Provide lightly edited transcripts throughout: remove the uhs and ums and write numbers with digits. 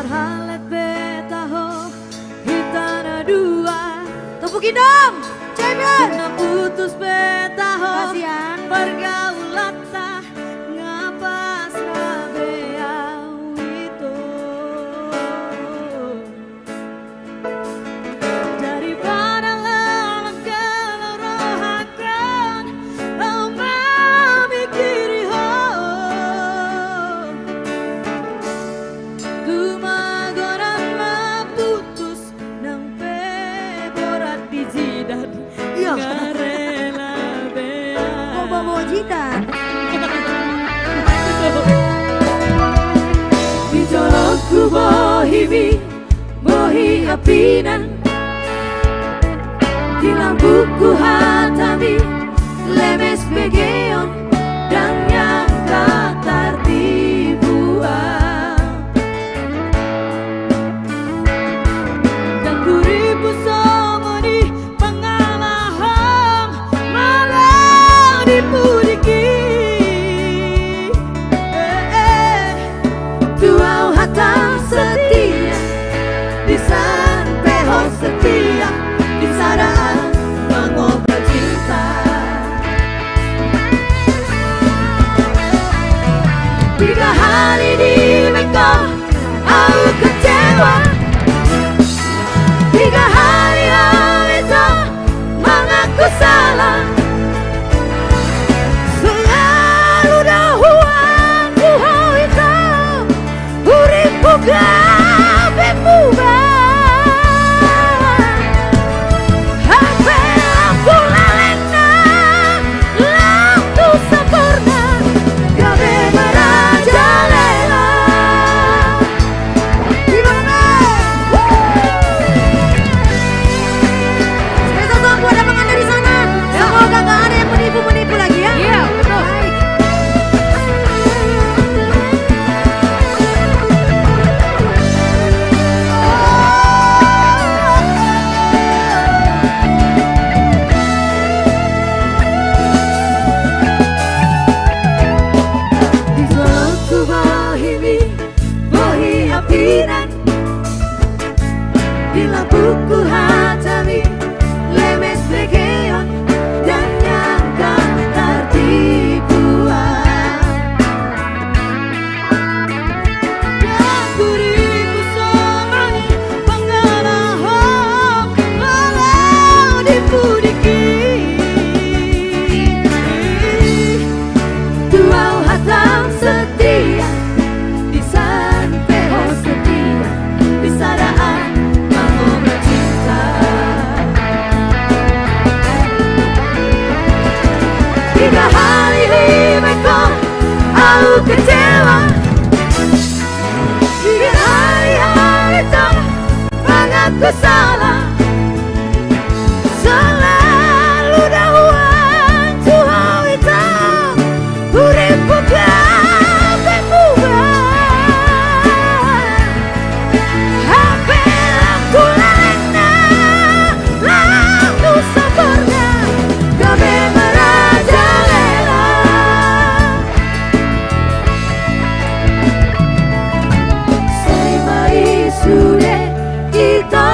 halet betaho hitana dua. Tepukin dong, champion. Kena putus betaho. Kasihan. Pergaulan tah ngapas rabeau itu. Daripada lelah kelorohakan memikiri ho. Tumagoran maputus nampe borat di jidat. Iya. Ngarela bea. Oh, bawa jidat. Di jolokku bohimi, bohi apinan. Di lampuku hatami, lemes begeon dan yang tak tertibuan. Dan kuripu somoni pengalahan malah dipudiki. Tuau hatang setia di sanpeho setia di sadaan mengobrol cinta. Tiga hari di Bangkok aku kecewa. Tiga hari itu mengaku salah. Selalu dahuan Tuhan itu uripu gabe mubah. Hape lampu lalena, lampu sempurna, gabe merajalela. Gimana? Spesial song buat abang Anda di sana. Semoga gak ada yang menipu-menipu lagi ya. Iya, betul. Baik. Di jolokku bohimi, bohi apinan. Di lampuku hatami, lemes begeon dan yang tak tertipuan. Dan kuriku somani pengalahan malah dipudiki. Tuau hatang setia di sanpeho setia di sadaan mengobrol cinta. Tiga hari di Bangkok aku kecewa. Tiga hari itu mengaku salah. Selalu dahuan Tuhan itu uripu gabe mubah. Hape lampu lalena, lampu sempurna, gabe merajalela. Semai sude kita,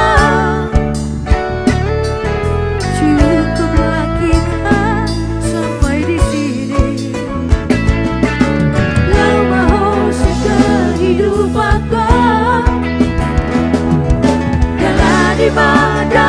cukuplah kita sampai di sini. Lau mahu kehidupanku, kala di mana